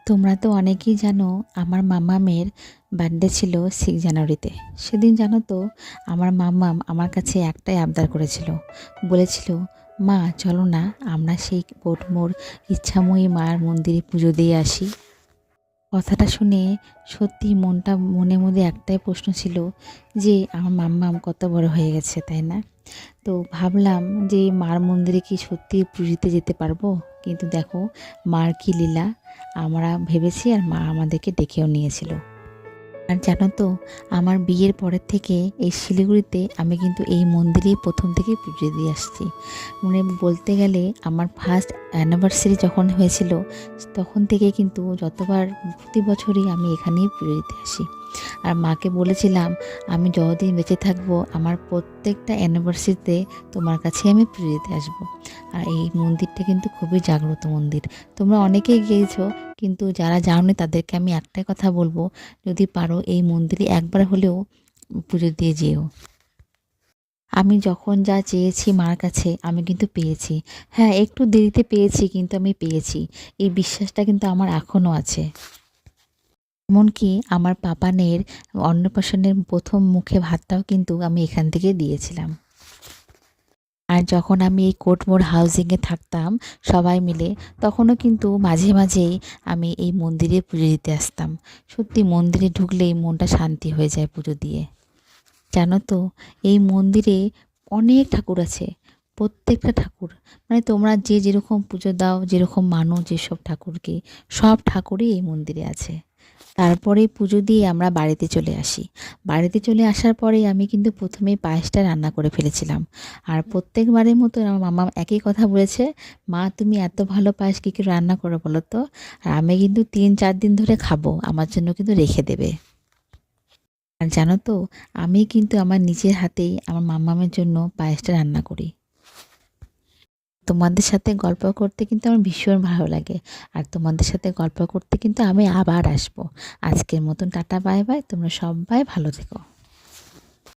তোমরা তো অনেকেই জানো আমার মামামের বার্থডে ছিল 6 জানুয়ারিতে। সেদিন জানো তো আমার মাম্মাম আমার কাছে একটাই আবদার করেছিল, বলেছিল, মা চলো না আমরা সেই কোটমোর ইচ্ছাময়ী মার মন্দিরে পুজো দিয়ে আসি। কথাটা শুনে সত্যি মনে মধ্যে একটাই প্রশ্ন ছিল যে আমার মাম্মাম কত বড় হয়ে গেছে, তাই না? তো ভাবলাম যে মার মন্দিরে কি সত্যি পুজো দিতে যেতে পারবো? কিন্তু দেখো মার কি লীলা, আমরা ভেবেছি আর মা আমাদেরকে ডেকেও নিয়েছিল। আর জানো তো আমার বিয়ের পরের থেকে এই শিলিগুড়িতে আমি কিন্তু এই মন্দিরেই প্রথম থেকেই পুজো দিয়ে আসছি। মানে বলতে গেলে আমার ফার্স্ট অ্যানিভার্সারি যখন হয়েছিল তখন থেকে কিন্তু যতবার প্রতি বছরই আমি এখানেই পুজো দিতে আসি। আর মাকে বলেছিলাম আমি যতদিন বেঁচে থাকবো আমার প্রত্যেকটা অ্যানিভার্সারিতে তোমার কাছে আমি পুজো দিতে আসবো। আর এই মন্দিরটা কিন্তু খুবই জাগ্রত মন্দির, তোমরা অনেকেই গিয়েছো, কিন্তু যারা জানোনি তাদেরকে আমি একটাই কথা বলবো, যদি পারো এই মন্দিরে একবার হলেও পুজো দিয়ে যেও। আমি যখন যা চেয়েছি মার কাছে আমি কিন্তু পেয়েছি। হ্যাঁ, একটু দেরিতে পেয়েছি কিন্তু আমি পেয়েছি, এই বিশ্বাসটা কিন্তু আমার এখনও আছে। এমনকি আমার পাপানের অন্নপ্রাশনের প্রথম মুখে ভাতটাও কিন্তু আমি এখান থেকে দিয়েছিলাম। আর যখন আমি এই কোটমোড় হাউজিংয়ে থাকতাম সবাই মিলে, তখনও কিন্তু মাঝে মাঝেই আমি এই মন্দিরে পুজো দিতে আসতাম। সত্যি মন্দিরে ঢুকলেই মনটা শান্তি হয়ে যায় পুজো দিয়ে। জানো তো এই মন্দিরে অনেক ঠাকুর আছে, প্রত্যেকটা ঠাকুর, মানে তোমরা যে যেরকম পুজো দাও, যেরকম মানো যেসব ঠাকুরকে, সব ঠাকুরই এই মন্দিরে আছে। তারপরে পুজো দিয়ে আমরা বাড়িতে চলে আসি। বাড়িতে চলে আসার পরে আমি কিন্তু প্রথমেই পায়েসটা রান্না করে ফেলেছিলাম। আর প্রত্যেকবারের মতো আমার মামা একই কথা বলেছে, মা তুমি এত ভালো পায়েস কী করে রান্না করো বলো তো, আর আমি কিন্তু 3-4 দিন ধরে খাবো, আমার জন্য কিন্তু রেখে দেবে। আর জানো তো আমি কিন্তু আমার নিজের হাতেই আমার মাম্মামের জন্য পায়েসটা রান্না করি। তোমাদের সাথে গল্প করতে কিন্তু আমার ভীষণ ভালো লাগে। আর তোমাদের সাথে গল্প করতে কিন্তু আমি আবার আসবো। আজকের মতন টাটা বাই বাই, তোমরা সবাই ভালো থেকো।